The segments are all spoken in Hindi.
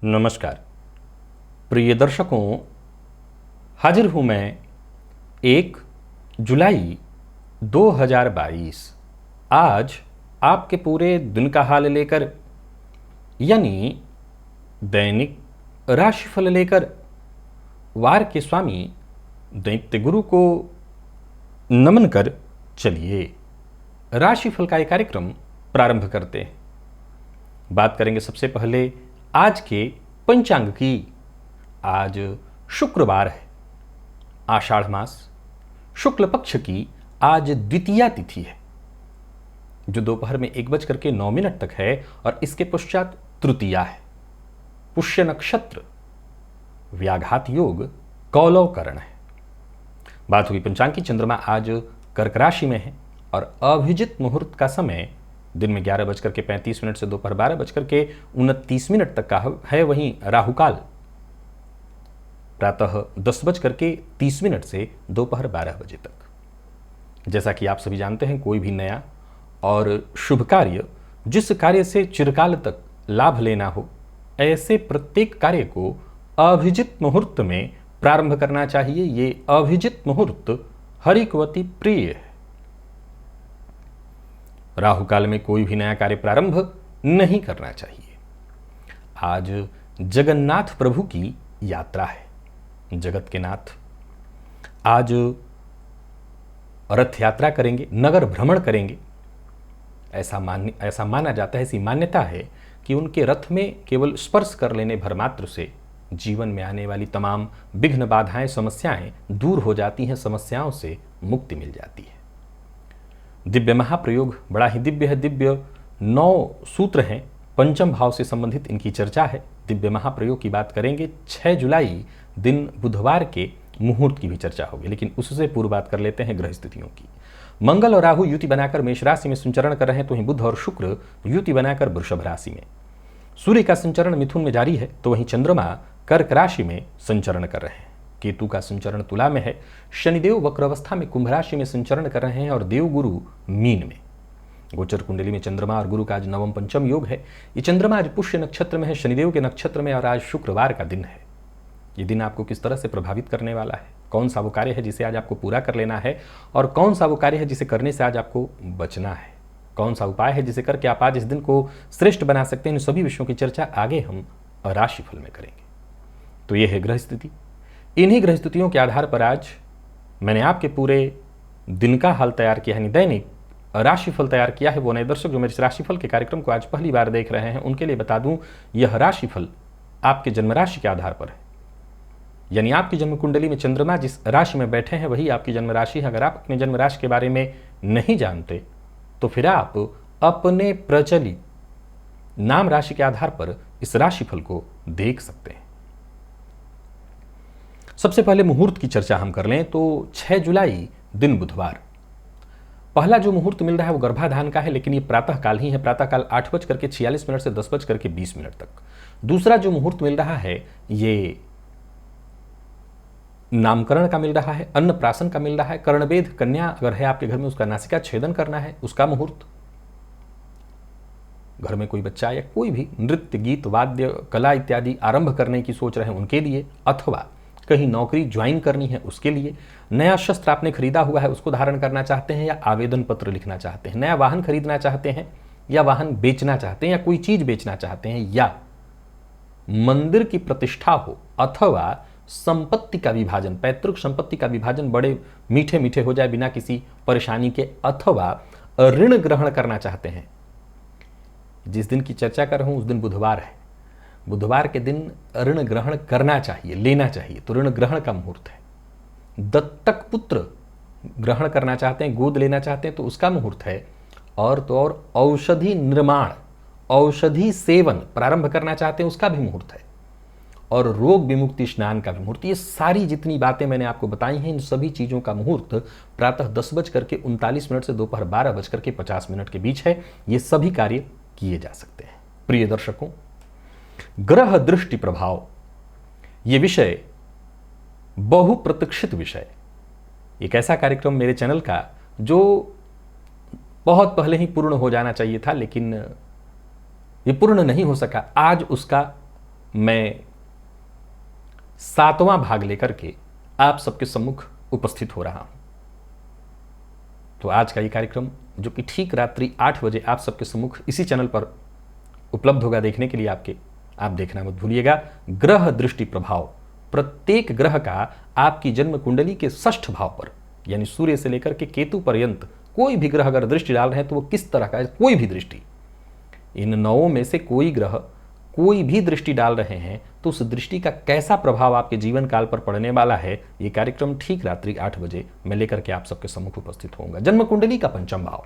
नमस्कार प्रिय दर्शकों, हाजिर हूँ मैं 1 जुलाई 2022 आज आपके पूरे दिन का हाल लेकर, यानी दैनिक राशिफल लेकर वार के स्वामी दैत्य गुरु को नमन कर चलिए राशिफल का एक कार्यक्रम प्रारंभ करते हैं। बात करेंगे सबसे पहले आज के पंचांग की। आज शुक्रवार है, आषाढ़ मास शुक्ल पक्ष की आज द्वितीया तिथि है, जो दोपहर में 1:09 तक है और इसके पश्चात तृतीया है। पुष्य नक्षत्र, व्याघात योग, कौलव करण है। बात हुई पंचांग की। चंद्रमा आज कर्क राशि में है और अभिजित मुहूर्त का समय दिन में 11:35 से दोपहर 12:29 तक का है। वहीं राहुकाल प्रातः 10:30 से दोपहर 12 बजे तक। जैसा कि आप सभी जानते हैं, कोई भी नया और शुभ कार्य, जिस कार्य से चिरकाल तक लाभ लेना हो, ऐसे प्रत्येक कार्य को अभिजित मुहूर्त में प्रारंभ करना चाहिए। ये अभिजित मुहूर्त हरिकवती प्रिय है। राहु काल में कोई भी नया कार्य प्रारंभ नहीं करना चाहिए। आज जगन्नाथ प्रभु की यात्रा है। जगत के नाथ आज रथ यात्रा करेंगे, नगर भ्रमण करेंगे। ऐसा माना जाता है, ऐसी मान्यता है कि उनके रथ में केवल स्पर्श कर लेने भर मात्र से जीवन में आने वाली तमाम विघ्न, बाधाएं, समस्याएं दूर हो जाती हैं, समस्याओं से मुक्ति मिल जाती है। दिव्य महाप्रयोग बड़ा ही दिव्य है। दिव्य 9 सूत्र हैं, पंचम भाव से संबंधित इनकी चर्चा है। दिव्य महाप्रयोग की बात करेंगे। 6 जुलाई दिन बुधवार के मुहूर्त की भी चर्चा होगी, लेकिन उससे पूर्व बात कर लेते हैं ग्रह स्थितियों की। मंगल और राहु युति बनाकर मेष राशि में संचरण कर रहे हैं, तो वहीं बुध और शुक्र युति बनाकर वृषभ राशि में। सूर्य का संचरण मिथुन में जारी है, तो वहीं चंद्रमा कर्क राशि में संचरण कर रहे हैं। केतु का संचरण तुला में है। शनिदेव वक्र अवस्था में कुंभ राशि में संचरण कर रहे हैं और देवगुरु मीन में। गोचर कुंडली में चंद्रमा और गुरु का आज नवम पंचम योग है। ये चंद्रमा आज पुष्य नक्षत्र में है, शनिदेव के नक्षत्र में, और आज शुक्रवार का दिन है। ये दिन आपको किस तरह से प्रभावित करने वाला है, कौन सा वो कार्य है जिसे आज आपको पूरा कर लेना है, और कौन सा वो कार्य है जिसे करने से आज आपको बचना है, कौन सा उपाय है जिसे करके आप आज इस दिन को श्रेष्ठ बना सकते हैं, इन सभी विषयों की चर्चा आगे हम राशिफल में करेंगे। तो ये है ग्रह स्थिति। इन्हीं ग्रह स्थितियों के आधार पर आज मैंने आपके पूरे दिन का हाल तैयार किया है, दैनिक राशिफल तैयार किया है। वो नए दर्शक जो मेरे राशिफल के कार्यक्रम को आज पहली बार देख रहे हैं, उनके लिए बता दूं, यह राशिफल आपके जन्म राशि के आधार पर है। यानी आपकी जन्म कुंडली में चंद्रमा जिस राशि में बैठे हैं वही आपकी जन्म राशि है। अगर आप अपने जन्म राशि के बारे में नहीं जानते तो फिर आप अपने प्रचलित नाम राशि के आधार पर इस राशिफल को देख सकते हैं। सबसे पहले मुहूर्त की चर्चा हम कर लें तो 6 जुलाई दिन बुधवार। पहला जो मुहूर्त मिल रहा है वो गर्भाधान का है, लेकिन ये प्रातः काल ही है, प्रातः काल 8:46 से 10:20 तक। दूसरा जो मुहूर्त मिल रहा है ये नामकरण का मिल रहा है, अन्नप्राशन का मिल रहा है, कर्णवेध कन्या अगर है आपके घर में उसका नासिका छेदन करना है उसका मुहूर्त, घर में कोई बच्चा या कोई भी नृत्य, गीत, वाद्य, कला इत्यादि आरंभ करने की सोच रहे हैं उनके लिए, अथवा कहीं नौकरी ज्वाइन करनी है उसके लिए, नया शस्त्र आपने खरीदा हुआ है उसको धारण करना चाहते हैं या आवेदन पत्र लिखना चाहते हैं, नया वाहन खरीदना चाहते हैं या वाहन बेचना चाहते हैं या कोई चीज बेचना चाहते हैं, या मंदिर की प्रतिष्ठा हो, अथवा संपत्ति का विभाजन, पैतृक संपत्ति का विभाजन बड़े मीठे मीठे हो जाए बिना किसी परेशानी के, अथवा ऋण ग्रहण करना चाहते हैं। जिस दिन की चर्चा कर रहा हूं उस दिन बुधवार है। बुधवार के दिन ऋण ग्रहण करना चाहिए, लेना चाहिए, तो ऋण ग्रहण का मुहूर्त है। दत्तक पुत्र ग्रहण करना चाहते हैं, गोद लेना चाहते हैं तो उसका मुहूर्त है। और तो और औषधि निर्माण, औषधि सेवन प्रारंभ करना चाहते हैं उसका भी मुहूर्त है। और रोग विमुक्ति स्नान का भी मुहूर्त। ये सारी जितनी बातें मैंने आपको बताई हैं, इन सभी चीज़ों का मुहूर्त प्रातः 10:39 से दोपहर 12:50 के बीच है। ये सभी कार्य किए जा सकते हैं। प्रिय दर्शकों, ग्रह दृष्टि प्रभाव, ये विषय बहुप्रतीक्षित विषय, एक ऐसा कार्यक्रम मेरे चैनल का जो बहुत पहले ही पूर्ण हो जाना चाहिए था, लेकिन ये पूर्ण नहीं हो सका। आज उसका मैं 7वां भाग लेकर के आप सबके सम्मुख उपस्थित हो रहा हूं। तो आज का ये कार्यक्रम, जो कि ठीक रात्रि 8 बजे आप सबके सम्मुख इसी चैनल पर उपलब्ध होगा देखने के लिए, आप देखना मत भूलिएगा। ग्रह दृष्टि प्रभाव, प्रत्येक ग्रह का आपकी जन्म कुंडली के 6ठ भाव पर, यानी सूर्य से लेकर के केतु पर्यंत कोई भी ग्रह अगर दृष्टि डाल रहे हैं तो वो किस तरह का है, कोई भी दृष्टि, इन 9 में से कोई ग्रह कोई भी दृष्टि डाल रहे हैं तो उस दृष्टि का कैसा प्रभाव आपके जीवन काल पर पड़ने वाला है, ये कार्यक्रम ठीक रात्रि 8 बजे मैं लेकर के आप सबके सम्मुख उपस्थित होऊंगा। जन्म कुंडली का 5वां भाव।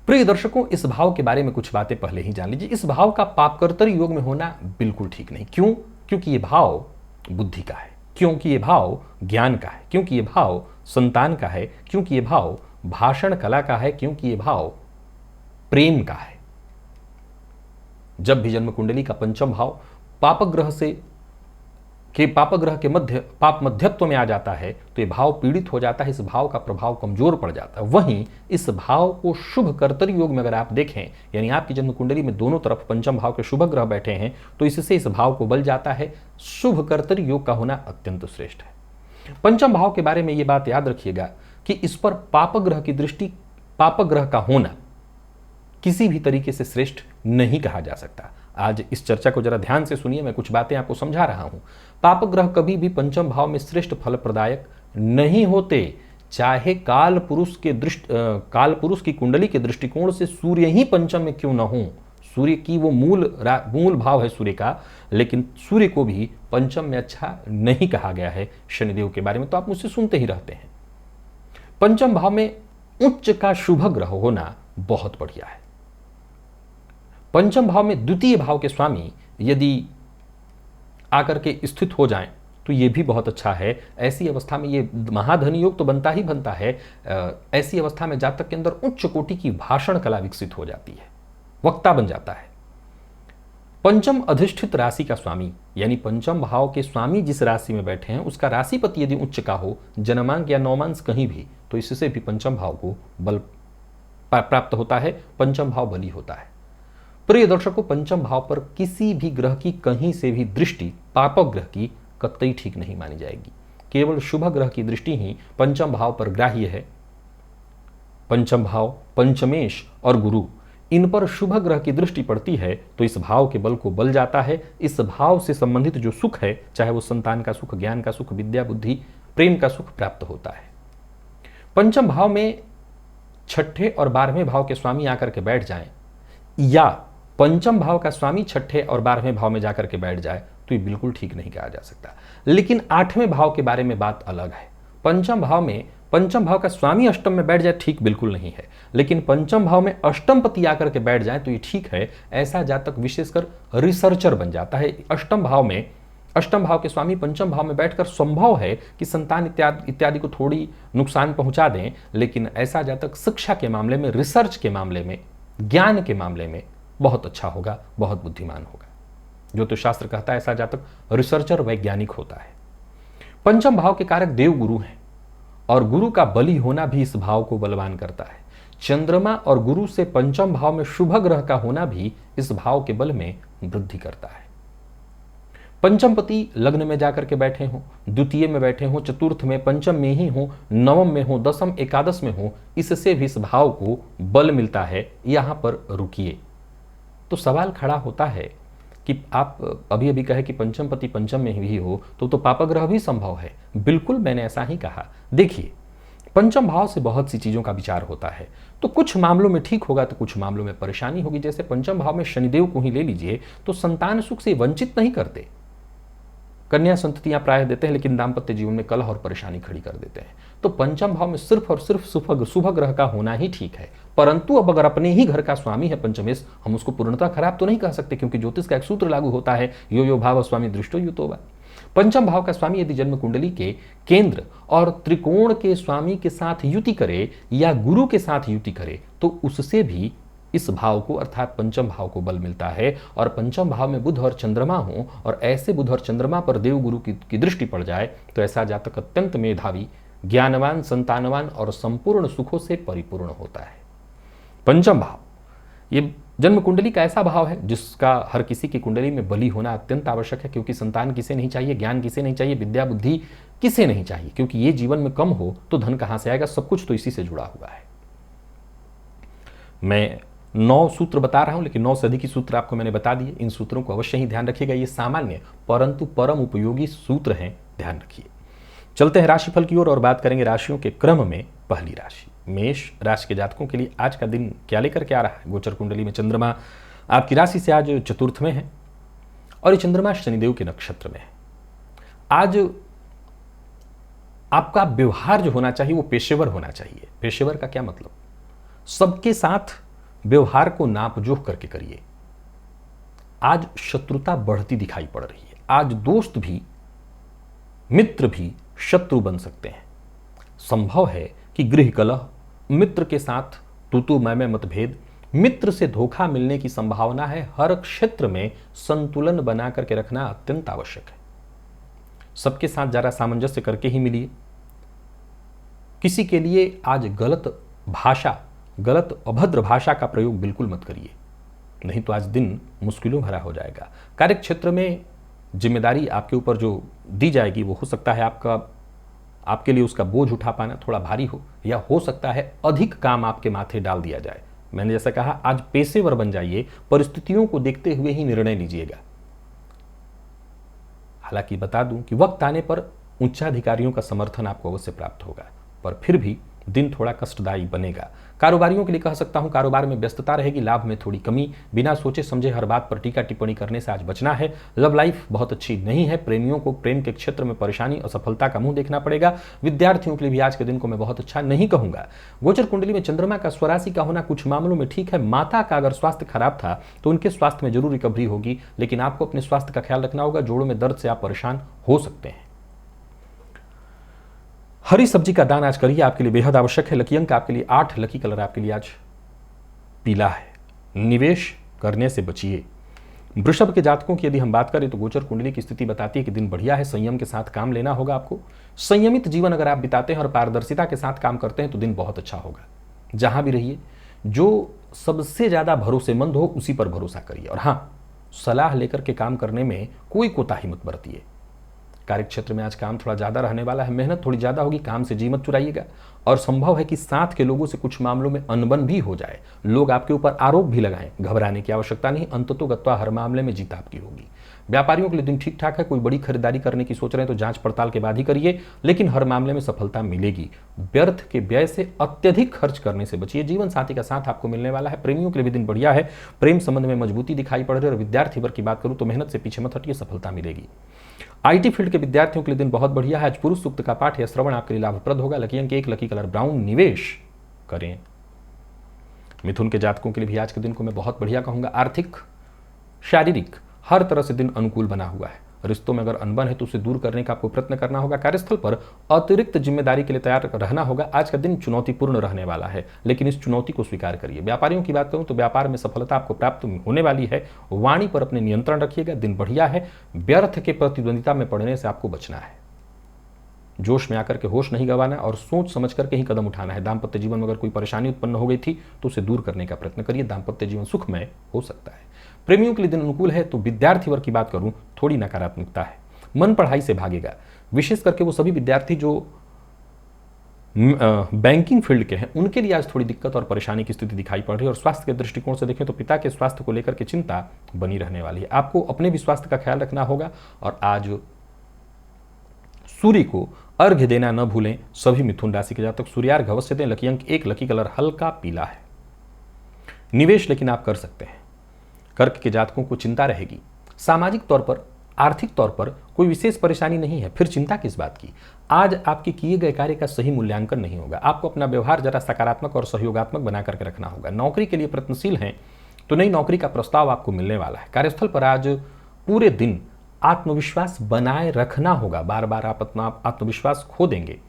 प्रिय दर्शकों, इस भाव के बारे में कुछ बातें पहले ही जान लीजिए। इस भाव का पापकर्तरी योग में होना बिल्कुल ठीक नहीं। क्यों? क्योंकि ये भाव बुद्धि का है, क्योंकि ये भाव ज्ञान का है, क्योंकि ये भाव संतान का है, क्योंकि ये भाव भाषण कला का है, क्योंकि ये भाव प्रेम का है। जब भी जन्म कुंडली का 5वां भाव पापग्रह के पाप मध्यत्व में आ जाता है तो ये भाव पीड़ित हो जाता है, इस भाव का प्रभाव कमजोर पड़ जाता है। वहीं इस भाव को शुभ कर्तरी योग में अगर आप देखें, यानी आपकी जन्म कुंडली में दोनों तरफ 5वां भाव के शुभ ग्रह बैठे हैं, तो इससे इस भाव को बल जाता है। शुभ कर्तरी योग का होना अत्यंत श्रेष्ठ है। 5वां भाव के बारे में ये बात याद रखिएगा कि इस पर पापग्रह की दृष्टि, पापग्रह का होना किसी भी तरीके से श्रेष्ठ नहीं कहा जा सकता। आज इस चर्चा को जरा ध्यान से सुनिए, मैं कुछ बातें आपको समझा रहा हूं। पापग्रह कभी भी 5वें भाव में श्रेष्ठ फल प्रदायक नहीं होते, चाहे काल पुरुष की कुंडली के दृष्टिकोण से सूर्य ही 5 में क्यों न हो। सूर्य की वो मूल भाव है सूर्य का, लेकिन सूर्य को भी 5 में अच्छा नहीं कहा गया है। शनिदेव के बारे में तो आप मुझसे सुनते ही रहते हैं। 5वें भाव में उच्च का शुभ ग्रह होना बहुत बढ़िया है। 5वें भाव में द्वितीय भाव के स्वामी यदि आकर के स्थित हो जाएं तो ये भी बहुत अच्छा है। ऐसी अवस्था में ये महाधनी योग तो बनता ही बनता है। ऐसी अवस्था में जातक के अंदर उच्च कोटि की भाषण कला विकसित हो जाती है, वक्ता बन जाता है। 5म अधिष्ठित राशि का स्वामी, यानी 5वें भाव के स्वामी जिस राशि में बैठे हैं उसका राशिपति यदि उच्च का हो, जन्मांक या नवमांश कहीं भी, तो इससे भी 5वें भाव को बल प्राप्त होता है। 5वां भाव बली होता है। प्रिय दर्शकों, 5वें भाव पर किसी भी ग्रह की कहीं से भी दृष्टि पापक ग्रह की कतई ठीक नहीं मानी जाएगी। केवल शुभ ग्रह की दृष्टि ही 5वें भाव पर ग्राह्य है। 5वां भाव, पंचमेश और गुरु, इन पर शुभ ग्रह की दृष्टि पड़ती है तो इस भाव के बल को बल जाता है। इस भाव से संबंधित जो सुख है, चाहे वो संतान का सुख, ज्ञान का सुख, विद्या बुद्धि, प्रेम का सुख प्राप्त होता है। 5वें भाव में 6ठे और 12वें भाव के स्वामी आकर के बैठ जाएं, या 5वें भाव का स्वामी 6ठे और 12वें भाव में जाकर के बैठ जाए, तो ये बिल्कुल ठीक नहीं कहा जा सकता। लेकिन 8वें भाव के बारे में बात अलग है। 5वें भाव का स्वामी अष्टम में बैठ जाए, ठीक बिल्कुल नहीं है। लेकिन 5वें भाव में अष्टम पति आकर के बैठ जाए तो ये ठीक है। ऐसा जातक विशेषकर रिसर्चर बन जाता है। अष्टम भाव के स्वामी 5वें भाव में बैठकर संभव है कि संतान इत्यादि को थोड़ी नुकसान पहुंचा दें, लेकिन ऐसा जातक शिक्षा के मामले में, रिसर्च के मामले में, ज्ञान के मामले में बहुत अच्छा होगा, बहुत बुद्धिमान होगा। ज्योतिष शास्त्र कहता है ऐसा जातक रिसर्चर, वैज्ञानिक होता है। 5वें भाव के कारक देव गुरु हैं और गुरु का बली होना भी इस भाव को बलवान करता है। चंद्रमा और गुरु से 5वें भाव में शुभ ग्रह का होना भी इस भाव के बल में वृद्धि करता है। 5म पति लग्न में जाकर के बैठे हों, द्वितीय में बैठे हों, चतुर्थ में, 5म में ही हो, 9म में हो, 10म, एकादश में हो, इससे भी इस भाव को बल मिलता है। यहां पर रुकिए। तो सवाल खड़ा होता है कि आप अभी अभी कहे कि 5म पति 5म में ही हो तो पापग्रह भी संभव है। बिल्कुल मैंने ऐसा ही कहा। देखिए, 5म भाव से बहुत सी चीजों का विचार होता है, तो कुछ मामलों में ठीक होगा तो कुछ मामलों में परेशानी होगी। जैसे 5म भाव में शनिदेव को ही ले लीजिए, तो संतान सुख से वंचित नहीं करते। कन्या संततियां प्राय देते हैं, लेकिन दाम्पत्य जीवन में कलह और परेशानी खड़ी कर देते हैं। तो पंचम भाव में सिर्फ और सिर्फ शुभ ग्रह का होना ही ठीक है, परंतु अब अगर अपने ही घर का स्वामी है पंचमेश, हम उसको पूर्णतः खराब तो नहीं कह सकते, क्योंकि ज्योतिष का एक सूत्र लागू होता है, यो यो भाव स्वामी दृष्टो युतोवा। पंचम भाव का स्वामी यदि जन्म कुंडली के केंद्र और त्रिकोण के स्वामी के साथ युति करे या गुरु के साथ युति करे, तो उससे भी इस भाव को अर्थात पंचम भाव को बल मिलता है। और पंचम भाव में बुध और चंद्रमा हो और ऐसे बुध और चंद्रमा पर देव गुरु की दृष्टि पड़ जाए, तो ऐसा जातक अत्यंत मेधावी, ज्ञानवान, संतानवान और संपूर्ण सुखों से परिपूर्ण होता है। पंचम भाव ये जन्म कुंडली का ऐसा भाव है जिसका हर किसी की कुंडली में बली होना अत्यंत आवश्यक है, क्योंकि संतान किसे नहीं चाहिए, ज्ञान किसे नहीं चाहिए, विद्या बुद्धि किसे नहीं चाहिए, क्योंकि ये जीवन में कम हो तो धन कहां से आएगा, सब कुछ तो इसी से जुड़ा हुआ है। मैं 9 सूत्र बता रहा हूं, लेकिन 9 से अधिक ही सूत्र आपको मैंने बता दिए। इन सूत्रों को अवश्य ही ध्यान रखिएगा, ये सामान्य परंतु परम उपयोगी सूत्र हैं, ध्यान रखिए। चलते हैं राशिफल की ओर और बात करेंगे राशियों के क्रम में। पहली राशि मेष राशि के जातकों के लिए आज का दिन क्या लेकर के आ रहा है। गोचर कुंडली में चंद्रमा आपकी राशि से आज चतुर्थ में है और ये चंद्रमा शनिदेव के नक्षत्र में है। आज आपका व्यवहार जो होना चाहिए वो पेशेवर होना चाहिए। पेशेवर का क्या मतलब, सबके साथ व्यवहार को नापजोख करके करिए। आज शत्रुता बढ़ती दिखाई पड़ रही है। आज दोस्त भी मित्र भी शत्रु बन सकते हैं। संभव है कि गृह कलह, मित्र के साथ तू मैं मतभेद, मित्र से धोखा मिलने की संभावना है। हर क्षेत्र में संतुलन बना करके रखना अत्यंत आवश्यक है। सबके साथ जरा सामंजस्य करके ही मिलिए। किसी के लिए आज गलत भाषा, गलत अभद्र भाषा का प्रयोग बिल्कुल मत करिए, नहीं तो आज दिन मुश्किलों भरा हो जाएगा। कार्य क्षेत्र में जिम्मेदारी आपके ऊपर जो दी जाएगी वो हो सकता है आपके लिए उसका बोझ उठा पाना थोड़ा भारी हो, या हो सकता है अधिक काम आपके माथे डाल दिया जाए। मैंने जैसा कहा, आज पेशेवर बन जाइए, परिस्थितियों को देखते हुए ही निर्णय लीजिएगा। हालांकि बता दूं कि वक्त आने पर उच्चाधिकारियों का समर्थन आपको अवश्य प्राप्त होगा, पर फिर भी दिन थोड़ा कष्टदायी बनेगा। कारोबारियों के लिए कह सकता हूं, कारोबार में व्यस्तता रहेगी, लाभ में थोड़ी कमी, बिना सोचे समझे हर बात पर टीका टिप्पणी करने से आज बचना है। लव लाइफ बहुत अच्छी नहीं है। प्रेमियों को प्रेम के क्षेत्र में परेशानी, असफलता का मुंह देखना पड़ेगा। विद्यार्थियों के लिए भी आज के दिन को मैं बहुत अच्छा नहीं कहूंगा। गोचर कुंडली में चंद्रमा का स्वराशि का होना कुछ मामलों में ठीक है। माता का अगर स्वास्थ्य खराब था तो उनके स्वास्थ्य में जरूर रिकवरी होगी, लेकिन आपको अपने स्वास्थ्य का ख्याल रखना होगा। जोड़ों में दर्द से आप परेशान हो सकते हैं। हरी सब्जी का दान आज करिए, आपके लिए बेहद आवश्यक है। लकी अंक आपके लिए 8, लकी कलर आपके लिए आज पीला है। निवेश करने से बचिए। वृषभ के जातकों की यदि हम बात करें तो गोचर कुंडली की स्थिति बताती है कि दिन बढ़िया है। संयम के साथ काम लेना होगा आपको। संयमित जीवन अगर आप बिताते हैं और पारदर्शिता के साथ काम करते हैं तो दिन बहुत अच्छा होगा। जहां भी रहिए, जो सबसे ज्यादा भरोसेमंद हो उसी पर भरोसा करिए। और हाँ, सलाह लेकर के काम करने में कोई कोताही मत बरतिए। कार्य क्षेत्र में आज काम थोड़ा ज्यादा रहने वाला है, मेहनत थोड़ी ज्यादा होगी, काम से जी मत चुराइएगा। और संभव है कि साथ के लोगों से कुछ मामलों में अनबन भी हो जाए, लोग आपके ऊपर आरोप भी लगाएं। घबराने की आवश्यकता नहीं, अंततोगत्वा हर मामले में जीत आपकी होगी। व्यापारियों के लिए दिन ठीक ठाक है। कोई बड़ी खरीदारी करने की सोच रहे हैं तो जांच पड़ताल के बाद ही करिए, लेकिन हर मामले में सफलता मिलेगी। व्यर्थ के व्यय से अत्यधिक खर्च करने से बचिए। जीवन साथी का साथ आपको मिलने वाला है। प्रेमियों के लिए भी दिन बढ़िया है। प्रेम संबंध में मजबूती दिखाई पड़ रही है। और विद्यार्थी वर्ग की बात करूं तो मेहनत से पीछे मत हटिए, सफलता मिलेगी। आईटी फील्ड के विद्यार्थियों के लिए दिन बहुत बढ़िया है। आज पुरुष सूक्त का पाठ या श्रवण आपके लिए लाभप्रद होगा। लकी अंक 1, लकी कलर ब्राउन। निवेश करें। मिथुन के जातकों के लिए भी आज के दिन को मैं बहुत बढ़िया कहूंगा। आर्थिक, शारीरिक हर तरह से दिन अनुकूल बना हुआ है। रिश्तों में अगर अनबन है तो उसे दूर करने का आपको प्रयत्न करना होगा। कार्यस्थल पर अतिरिक्त जिम्मेदारी के लिए तैयार रहना होगा। आज का दिन चुनौतीपूर्ण रहने वाला है, लेकिन इस चुनौती को स्वीकार करिए। व्यापारियों की बात करूं तो व्यापार में सफलता आपको प्राप्त होने वाली है। वाणी पर अपने नियंत्रण रखिएगा। दिन बढ़िया है। व्यर्थ के प्रतिद्वंदिता में पड़ने से आपको बचना है। जोश में आकर के होश नहीं गंवाना और सोच समझ करके ही कदम उठाना है। दाम्पत्य जीवन में अगर कोई परेशानी उत्पन्न हो गई थी तो उसे दूर करने का प्रयत्न करिए। दाम्पत्य जीवन सुखमय हो सकता है। प्रेमियों के लिए दिन अनुकूल है। तो विद्यार्थी वर्ग की बात करूं, थोड़ी नकारात्मकता है। मन पढ़ाई से भागेगा। विशेष करके वो सभी विद्यार्थी जो बैंकिंग फील्ड के हैं, उनके लिए आज थोड़ी दिक्कत और परेशानी की स्थिति दिखाई पड़ रही है। और स्वास्थ्य के दृष्टिकोण से देखें तो पिता के स्वास्थ्य को लेकर के चिंता बनी रहने वाली है। आपको अपने भी स्वास्थ्य का ख्याल रखना होगा। और आज सूर्य को अर्घ्य देना न भूलें। सभी मिथुन राशि के जातक सूर्यार्घ्य अवश्य दें। लकी अंक 1, लकी कलर हल्का पीला है। निवेश लेकिन आप कर सकते हैं। कर्क के जातकों को चिंता रहेगी। सामाजिक तौर पर आर्थिक तौर पर कोई विशेष परेशानी नहीं है, फिर चिंता किस बात की। आज आपके किए गए कार्य का सही मूल्यांकन नहीं होगा, आपको अपना व्यवहार जरा सकारात्मक और सहयोगात्मक बना करके रखना होगा। नौकरी के लिए प्रयत्नशील हैं तो नई नौकरी का प्रस्ताव आपको मिलने वाला है। कार्यस्थल पर आज पूरे दिन आत्मविश्वास बनाए रखना होगा, बार बार आप अपना आत्मविश्वास खो देंगे।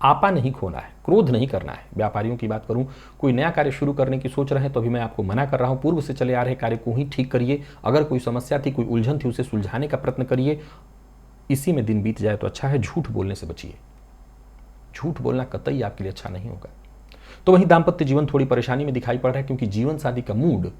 आपा नहीं खोना है, क्रोध नहीं करना है। व्यापारियों की बात करूं, कोई नया कार्य शुरू करने की सोच रहे हैं तो अभी मैं आपको मना कर रहा हूं, पूर्व से चले आ रहे कार्य को ही ठीक करिए। अगर कोई समस्या थी, कोई उलझन थी, उसे सुलझाने का प्रयत्न करिए। इसी में दिन बीत जाए तो अच्छा है। झूठ बोलने से बचिए, झूठ बोलना कतई आपके लिए अच्छा नहीं होगा। तो वहीं दाम्पत्य जीवन थोड़ी परेशानी में दिखाई पड़ रहा है, क्योंकि जीवन साथी का मूड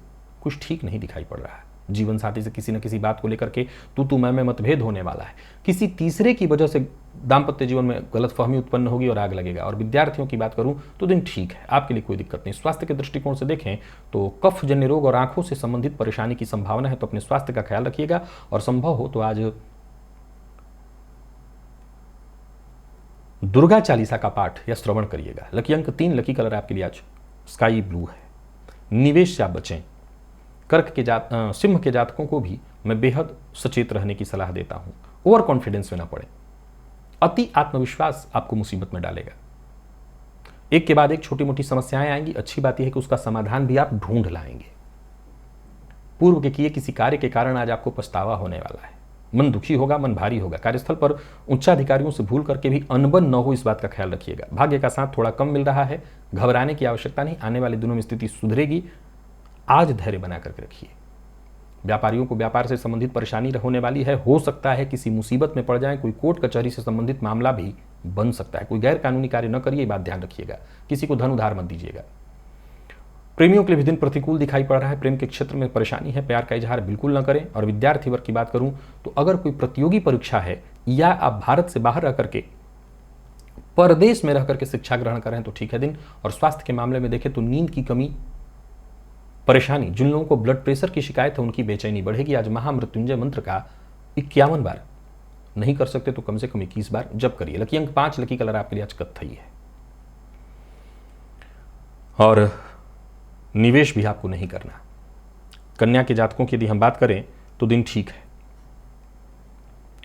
कुछ ठीक नहीं दिखाई पड़ रहा है। जीवन साथी से किसी न किसी बात को लेकर के तू मैं मतभेद होने वाला है। किसी तीसरे की वजह से दाम्पत्य जीवन में गलतफहमी उत्पन्न होगी और आग लगेगा। और विद्यार्थियों की बात करूं तो दिन ठीक है, आपके लिए कोई दिक्कत नहीं। स्वास्थ्य के दृष्टिकोण से देखें तो कफ जन्य रोग और आंखों से संबंधित परेशानी की संभावना है, तो अपने स्वास्थ्य का ख्याल रखिएगा। और संभव हो तो आज दुर्गा चालीसा का पाठ या श्रवण करिएगा। लकी अंक 3, लकी कलर आपके लिए आज स्काई ब्लू है। निवेश से आप बचें। कर्क के सिंह के जातकों को भी मैं बेहद सचेत रहने की सलाह देता हूं। ओवर कॉन्फिडेंस में ना पड़े, अति आत्मविश्वास आपको मुसीबत में डालेगा। एक के बाद एक छोटी मोटी समस्याएं आएंगी, अच्छी बात यह है कि उसका समाधान भी आप ढूंढ लाएंगे। पूर्व के किए किसी कार्य के कारण आज आपको पछतावा होने वाला है। मन दुखी होगा, मन भारी होगा। कार्यस्थल पर उच्चाधिकारियों से भूल करके भी अनबन न हो, इस बात का ख्याल रखिएगा। भाग्य का साथ थोड़ा कम मिल रहा है, घबराने की आवश्यकता नहीं, आने वाले दिनों में स्थिति सुधरेगी। आज धैर्य बना करके रखिए। व्यापारियों को व्यापार से संबंधित परेशानी होने वाली है, हो सकता है किसी मुसीबत में पड़ जाए, कोई कोर्ट कचहरी से संबंधित मामला भी बन सकता है। कोई गैर कानूनी कार्य न करिए, बात ध्यान रखिएगा। किसी को धन उधार मत दीजिएगा। प्रेमियों के लिए भी दिन प्रतिकूल दिखाई पड़ रहा है, प्रेम के क्षेत्र में परेशानी है, प्यार का इजहार बिल्कुल न करें। और विद्यार्थी वर्ग की बात करूं तो अगर कोई प्रतियोगी परीक्षा है या आप भारत से बाहर रह करके परदेश में रह करके शिक्षा ग्रहण कर रहे हैं तो ठीक है दिन। और स्वास्थ्य के मामले में देखें तो नींद की कमी, परेशानी, जिन लोगों को ब्लड प्रेशर की शिकायत है उनकी बेचैनी बढ़ेगी। आज महामृत्युंजय मंत्र का 51 बार, नहीं कर सकते तो कम से कम 21 बार जप करिए। लकी अंक 5, लकी कलर आपके लिए आज कत्थई है। और निवेश भी आपको नहीं करना। कन्या के जातकों की यदि हम बात करें तो दिन ठीक है।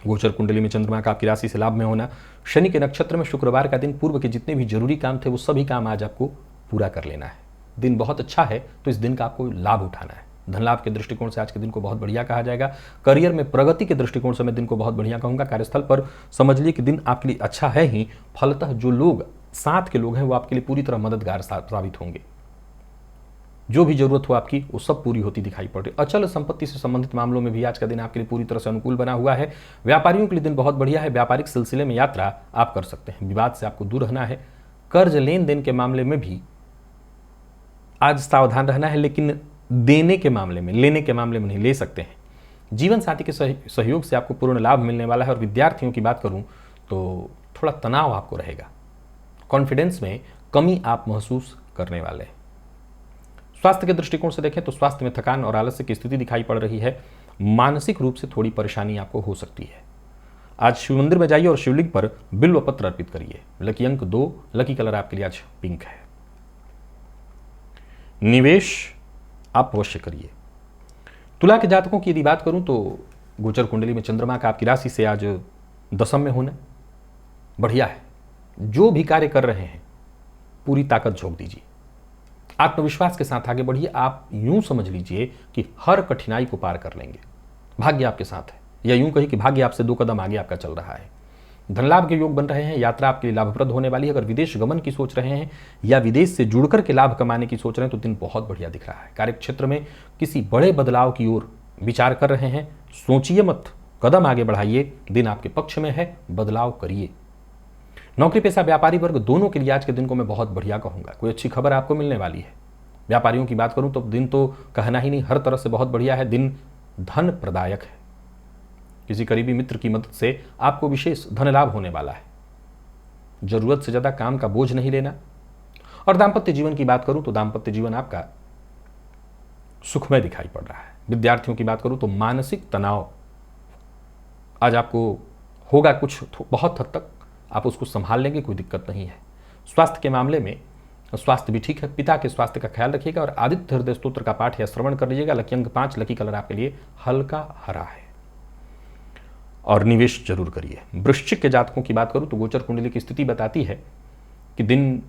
गोचर कुंडली में चंद्रमा का आपकी राशि से लाभ में होना, शनि के नक्षत्र में शुक्रवार का दिन, पूर्व के जितने भी जरूरी काम थे वो सभी काम आज आपको पूरा कर लेना है। दिन बहुत अच्छा है, तो इस दिन का आपको लाभ उठाना है। धन लाभ के दृष्टिकोण से आज के दिन को बहुत बढ़िया कहा जाएगा। करियर में प्रगति के दृष्टिकोण से मैं दिन को बहुत बढ़िया कहूंगा। कार्यस्थल पर समझ लीजिए कि दिन आपके लिए अच्छा है ही, फलतः जो लोग साथ के लोग हैं वो आपके लिए पूरी तरह मददगार साबित होंगे। जो भी जरूरत हो आपकी वो सब पूरी होती दिखाई पड़ रही। अचल संपत्ति से संबंधित मामलों में भी आज का दिन आपके लिए पूरी तरह से अनुकूल बना हुआ है। व्यापारियों के लिए दिन बहुत बढ़िया है। व्यापारिक सिलसिले में यात्रा आप कर सकते हैं। विवाद से आपको दूर रहना है। कर्ज लेन देन के मामले में भी आज सावधान रहना है, लेकिन देने के मामले में, लेने के मामले में नहीं, ले सकते हैं। जीवन साथी के सहयोग से आपको पूर्ण लाभ मिलने वाला है। और विद्यार्थियों की बात करूं तो थोड़ा तनाव आपको रहेगा, कॉन्फिडेंस में कमी आप महसूस करने वाले हैं। स्वास्थ्य के दृष्टिकोण से देखें तो स्वास्थ्य में थकान और आलस्य की स्थिति दिखाई पड़ रही है। मानसिक रूप से थोड़ी परेशानी आपको हो सकती है। आज शिव मंदिर में जाइए और शिवलिंग पर बिल्व पत्र अर्पित करिए। लकी अंक 2, लकी कलर आपके लिए आज पिंक है। निवेश आप अवश्य करिए। तुला के जातकों की यदि बात करूं तो गोचर कुंडली में चंद्रमा का आपकी राशि से आज दशम में होना बढ़िया है। जो भी कार्य कर रहे हैं पूरी ताकत झोंक दीजिए, आत्मविश्वास के साथ आगे बढ़िए। आप यूं समझ लीजिए कि हर कठिनाई को पार कर लेंगे, भाग्य आपके साथ है। या यूं कही कि भाग्य आपसे 2 कदम आगे आपका चल रहा है। धन लाभ के योग बन रहे हैं, यात्रा आपके लिए लाभप्रद होने वाली है। अगर विदेश गमन की सोच रहे हैं या विदेश से जुड़कर के लाभ कमाने की सोच रहे हैं तो दिन बहुत बढ़िया दिख रहा है। कार्य क्षेत्र में किसी बड़े बदलाव की ओर विचार कर रहे हैं, सोचिए मत, कदम आगे बढ़ाइए। दिन आपके पक्ष में है, बदलाव करिए। नौकरी पेशा व्यापारी वर्ग दोनों के लिए आज के दिन को मैं बहुत बढ़िया कहूंगा। कोई अच्छी खबर आपको मिलने वाली है। व्यापारियों की बात करूं तो दिन तो कहना ही नहीं, हर तरह से बहुत बढ़िया है। दिन धन प्रदायक है। किसी करीबी मित्र की मदद से आपको विशेष धन लाभ होने वाला है। जरूरत से ज्यादा काम का बोझ नहीं लेना। और दाम्पत्य जीवन की बात करूं तो दाम्पत्य जीवन आपका सुखमय दिखाई पड़ रहा है। विद्यार्थियों की बात करूं तो मानसिक तनाव आज आपको होगा, कुछ बहुत हद तक आप उसको संभाल लेंगे, कोई दिक्कत नहीं है। स्वास्थ्य के मामले में स्वास्थ्य भी ठीक है। पिता के स्वास्थ्य का ख्याल रखिएगा और आदित्य हृदय स्तोत्र का पाठ या श्रवण कर लीजिएगा। लकी अंक 5, लकी कलर आपके लिए हल्का हरा है। और निवेश जरूर करिए। वृश्चिक के जातकों की बात करूं तो गोचर कुंडली की स्थिति बताती है कि दिन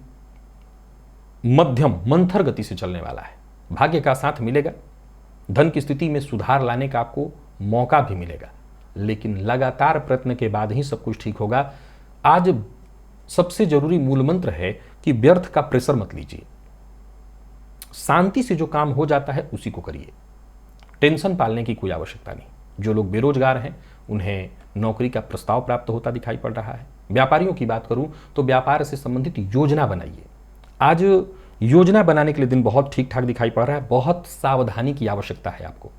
मध्यम मंथर गति से चलने वाला है। भाग्य का साथ मिलेगा, धन की स्थिति में सुधार लाने का आपको मौका भी मिलेगा, लेकिन लगातार प्रयत्न के बाद ही सब कुछ ठीक होगा। आज सबसे जरूरी मूल मंत्र है कि व्यर्थ का प्रेशर मत लीजिए, शांति से जो काम हो जाता है उसी को करिए। टेंशन पालने की कोई आवश्यकता नहीं। जो लोग बेरोजगार हैं उन्हें नौकरी का प्रस्ताव प्राप्त होता दिखाई पड़ रहा है। व्यापारियों की बात करूं तो व्यापार से संबंधित योजना बनाइए। आज योजना बनाने के लिए दिन बहुत ठीक ठाक दिखाई पड़ रहा है। बहुत सावधानी की आवश्यकता है आपको।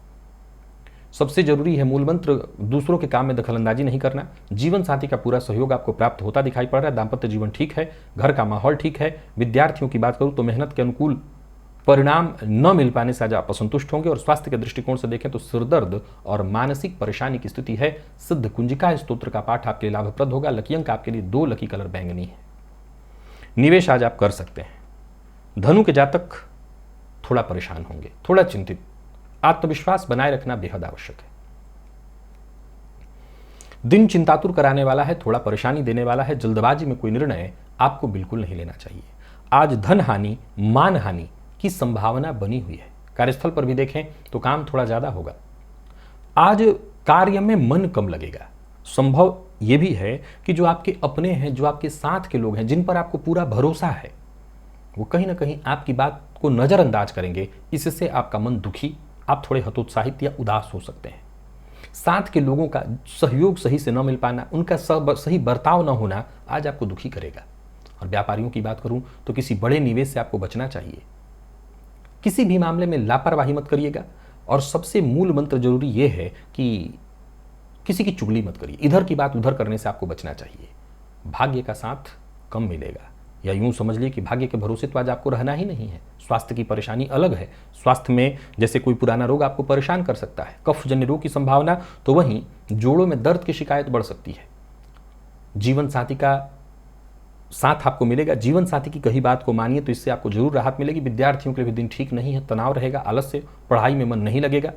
सबसे जरूरी है मूल मंत्र, दूसरों के काम में दखलंदाजी नहीं करना। जीवन साथी का पूरा सहयोग आपको प्राप्त होता दिखाई पड़ रहा है। दाम्पत्य जीवन ठीक है, घर का माहौल ठीक है। विद्यार्थियों की बात करूं तो मेहनत के अनुकूल परिणाम न मिल पाने से आज आप असंतुष्ट होंगे। और स्वास्थ्य के दृष्टिकोण से देखें तो सिरदर्द और मानसिक परेशानी की स्थिति है। सिद्ध कुंजिका स्तोत्र का पाठ आपके लिए लाभप्रद होगा। लकी अंक आपके लिए 2, लकी कलर बैंगनी है। निवेश आज आप कर सकते हैं। धनु के जातक थोड़ा परेशान होंगे, थोड़ा चिंतित। आत्मविश्वास बनाए रखना बेहद आवश्यक है। दिन चिंतातुर कराने वाला है, थोड़ा परेशानी देने वाला है। जल्दबाजी में कोई निर्णय आपको बिल्कुल नहीं लेना चाहिए। आज धन हानि, मान हानि की संभावना बनी हुई है। कार्यस्थल पर भी देखें तो काम थोड़ा ज्यादा होगा। आज कार्य में मन कम लगेगा। संभव यह भी है कि जो आपके अपने हैं, जो आपके साथ के लोग हैं, जिन पर आपको पूरा भरोसा है, वो कहीं ना कहीं आपकी बात को नजरअंदाज करेंगे। इससे आपका मन दुखी, आप थोड़े हतोत्साहित या उदास हो सकते हैं। साथ के लोगों का सहयोग सही से न मिल पाना, उनका सही बर्ताव न होना आज आपको दुखी करेगा। और व्यापारियों की बात करूं तो किसी बड़े निवेश से आपको बचना चाहिए। किसी भी मामले में लापरवाही मत करिएगा। और सबसे मूल मंत्र जरूरी यह है कि किसी की चुगली मत करिए। इधर की बात उधर करने से आपको बचना चाहिए। भाग्य का साथ कम मिलेगा, या यूं समझ लिए कि भाग्य के भरोसे तो आज आपको रहना ही नहीं है। स्वास्थ्य की परेशानी अलग है। स्वास्थ्य में जैसे कोई पुराना रोग आपको परेशान कर सकता है, कफजन्य रोग की संभावना, तो वहीं जोड़ों में दर्द की शिकायत बढ़ सकती है। जीवन साथी का साथ आपको मिलेगा। जीवन साथी की कही बात को मानिए तो इससे आपको जरूर राहत मिलेगी। विद्यार्थियों के लिए भी दिन ठीक नहीं है, तनाव रहेगा, आलस्य, पढ़ाई में मन नहीं लगेगा।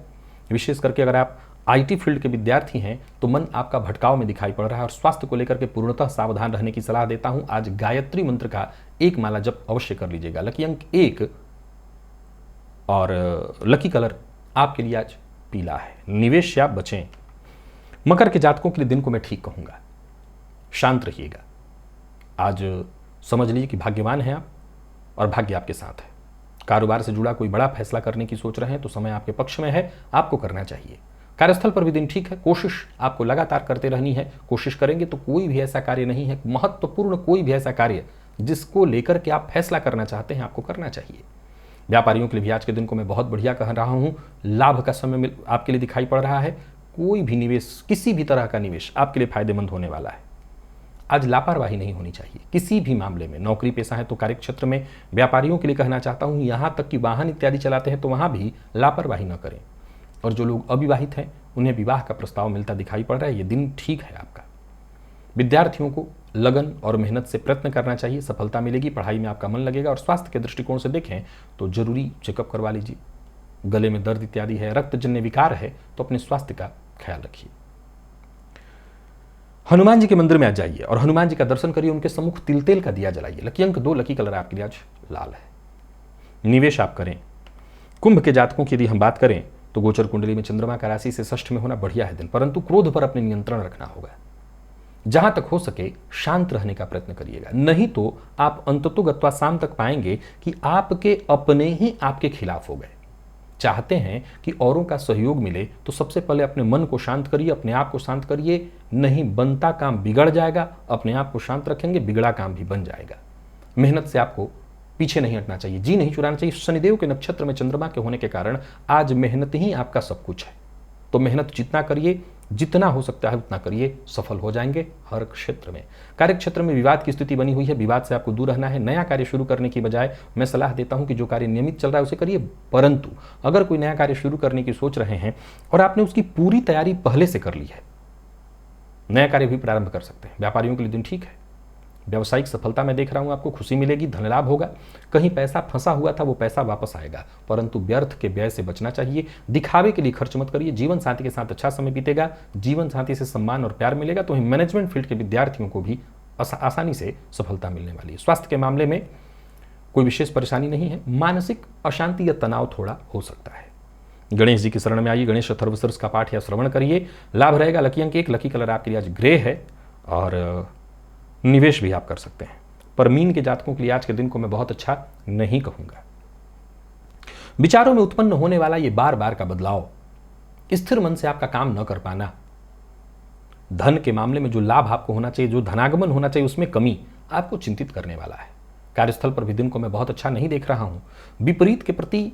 विशेष करके अगर आप आईटी फील्ड के विद्यार्थी हैं तो मन आपका भटकाव में दिखाई पड़ रहा है। और स्वास्थ्य को लेकर के पूर्णतः सावधान रहने की सलाह देता हूं। आज गायत्री मंत्र का 1 माला जप अवश्य कर लीजिएगा। लकी अंक 1 और लकी कलर आपके लिए आज पीला है। निवेश से आप बचें। मकर के जातकों के लिए दिन को मैं ठीक कहूंगा, शांत रहिएगा। आज समझ लीजिए कि भाग्यवान हैं आप और भाग्य आपके साथ है। कारोबार से जुड़ा कोई बड़ा फैसला करने की सोच रहे हैं तो समय आपके पक्ष में है, आपको करना चाहिए। कार्यस्थल पर भी दिन ठीक है। कोशिश आपको लगातार करते रहनी है। कोशिश करेंगे तो कोई भी ऐसा कार्य नहीं है, महत्वपूर्ण कोई भी ऐसा कार्य जिसको लेकर के आप फैसला करना चाहते हैं, आपको करना चाहिए। व्यापारियों के लिए भी आज के दिन को मैं बहुत बढ़िया कह रहा हूं। लाभ का समय आपके लिए दिखाई पड़ रहा है। कोई भी निवेश, किसी भी तरह का निवेश आपके लिए फायदेमंद होने वाला है। आज लापरवाही नहीं होनी चाहिए किसी भी मामले में। नौकरी पेशा है तो कार्य क्षेत्र में। व्यापारियों के लिए कहना चाहता हूं, यहां तक कि वाहन इत्यादि चलाते हैं तो वहां भी लापरवाही न करें। और जो लोग अविवाहित हैं उन्हें विवाह का प्रस्ताव मिलता दिखाई पड़ रहा है। ये दिन ठीक है आपका। विद्यार्थियों को लगन और मेहनत से प्रयत्न करना चाहिए, सफलता मिलेगी, पढ़ाई में आपका मन लगेगा। और स्वास्थ्य के दृष्टिकोण से देखें तो जरूरी चेकअप करवा लीजिए। गले में दर्द इत्यादि है, रक्तजन्य विकार है तो अपने स्वास्थ्य का ख्याल रखिए। हनुमान जी के मंदिर में आज जाइए और हनुमान जी का दर्शन करिए। उनके सम्मुख तिल तेल का दिया जलाइए। लकी अंक 2, लकी कलर आपके लिए आज लाल है। निवेश आप करें। कुंभ के जातकों की यदि हम बात करें तो गोचर कुंडली में चंद्रमा का राशि से षष्ठ में होना बढ़िया है दिन, परंतु क्रोध पर अपने नियंत्रण रखना होगा। जहां तक हो सके शांत रहने का प्रयत्न करिएगा, नहीं तो आप अंततोगत्वा शाम तक पाएंगे कि आपके अपने ही आपके खिलाफ हो गए। चाहते हैं कि औरों का सहयोग मिले तो सबसे पहले अपने मन को शांत करिए, अपने आप को शांत करिए। नहीं बनता काम बिगड़ जाएगा। अपने आप को शांत रखेंगे, बिगड़ा काम भी बन जाएगा। मेहनत से आपको पीछे नहीं हटना चाहिए, जी नहीं चुराना चाहिए। शनिदेव के नक्षत्र में चंद्रमा के होने के कारण आज मेहनत ही आपका सब कुछ है। तो मेहनत जितना करिए, जितना हो सकता है उतना करिए, सफल हो जाएंगे हर क्षेत्र में। कार्य क्षेत्र में विवाद की स्थिति बनी हुई है, विवाद से आपको दूर रहना है। नया कार्य शुरू करने की बजाय मैं सलाह देता हूं कि जो कार्य नियमित चल रहा है उसे करिए। परंतु अगर कोई नया कार्य शुरू करने की सोच रहे हैं और आपने उसकी पूरी तैयारी पहले से कर ली है, नया कार्य भी प्रारंभ कर सकते हैं। व्यापारियों के लिए दिन ठीक है। व्यावसायिक सफलता में देख रहा हूं, आपको खुशी मिलेगी, धन लाभ होगा। कहीं पैसा फंसा हुआ था वो पैसा वापस आएगा, परंतु व्यर्थ के व्यय से बचना चाहिए। दिखावे के लिए खर्च मत करिए। जीवन साथी के साथ अच्छा समय बीतेगा, जीवन साथी से सम्मान और प्यार मिलेगा। तो मैनेजमेंट फील्ड के विद्यार्थियों को भी आसानी से सफलता मिलने वाली है। स्वास्थ्य के मामले में कोई विशेष परेशानी नहीं है, मानसिक अशांति या तनाव थोड़ा हो सकता है। गणेश जी की शरण में आइए, गणेश अथर्वशीर्ष का पाठ या श्रवण करिए, लाभ रहेगा। लकी अंक 1, लकी कलर आपके लिए आज ग्रे है और निवेश भी आप कर सकते हैं। पर मीन के जातकों के लिए आज के दिन को मैं बहुत अच्छा नहीं कहूंगा। विचारों में उत्पन्न होने वाला ये बार बार का बदलाव, स्थिर मन से आपका काम न कर पाना, धन के मामले में जो लाभ आपको होना चाहिए, जो धनागमन होना चाहिए, उसमें कमी आपको चिंतित करने वाला है। कार्यस्थल पर भी दिन को मैं बहुत अच्छा नहीं देख रहा हूं। विपरीत के प्रति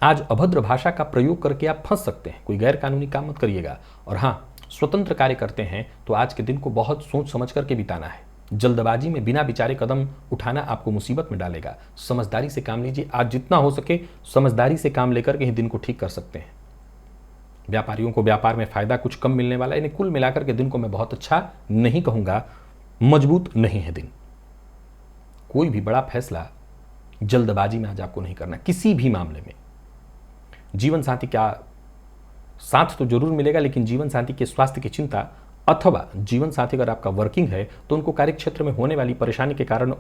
आज अभद्र भाषा का प्रयोग करके आप फंस सकते हैं। कोई गैर कानूनी काम मत करिएगा। और हां, स्वतंत्र कार्य करते हैं तो आज के दिन को बहुत सोच समझ करके बिताना है। जल्दबाजी में बिना विचारे कदम उठाना आपको मुसीबत में डालेगा। समझदारी से काम लीजिए। आज जितना हो सके समझदारी से काम लेकर के ही दिन को ठीक कर सकते हैं। व्यापारियों को व्यापार में फायदा कुछ कम मिलने वाला है। कुल मिलाकर के दिन को मैं बहुत अच्छा नहीं कहूंगा, मजबूत नहीं है दिन। कोई भी बड़ा फैसला जल्दबाजी में आज आपको नहीं करना। किसी भी मामले में जीवन साथी का साथ तो जरूर मिलेगा, लेकिन जीवन साथी के स्वास्थ्य की चिंता, अथवा जीवन साथी अगर आपका वर्किंग है तो उनको कार्यक्षेत्र में होने वाली परेशानी के कारण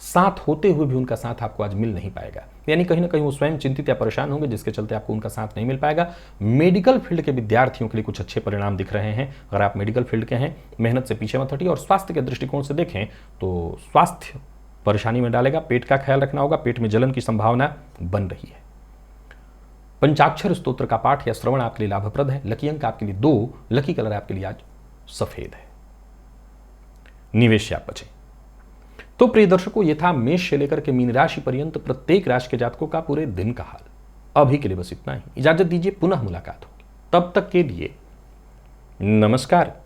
साथ होते हुए भी उनका साथ आपको आज मिल नहीं पाएगा। यानी कहीं ना कहीं वो स्वयं चिंतित या परेशान होंगे, जिसके चलते आपको उनका साथ नहीं मिल पाएगा। मेडिकल फील्ड के विद्यार्थियों के लिए कुछ अच्छे परिणाम दिख रहे हैं। अगर आप मेडिकल फील्ड के हैं, मेहनत से पीछे मत हटिए। और स्वास्थ्य के दृष्टिकोण से देखें तो स्वास्थ्य परेशानी में डालेगा। पेट का ख्याल रखना होगा, पेट में जलन की संभावना बन रही है। पंचाक्षर स्तोत्र का पाठ या श्रवण आपके लिए लाभप्रद है। लकी अंक आपके लिए 2, लकी कलर आपके लिए आज सफेद है। निवेश से आप बचें। तो प्रिय दर्शकों, ये था मेष से लेकर के मीन राशि पर्यंत प्रत्येक राशि के जातकों का पूरे दिन का हाल। अभी के लिए बस इतना ही। इजाजत दीजिए, पुनः मुलाकात होगी। तब तक के लिए नमस्कार।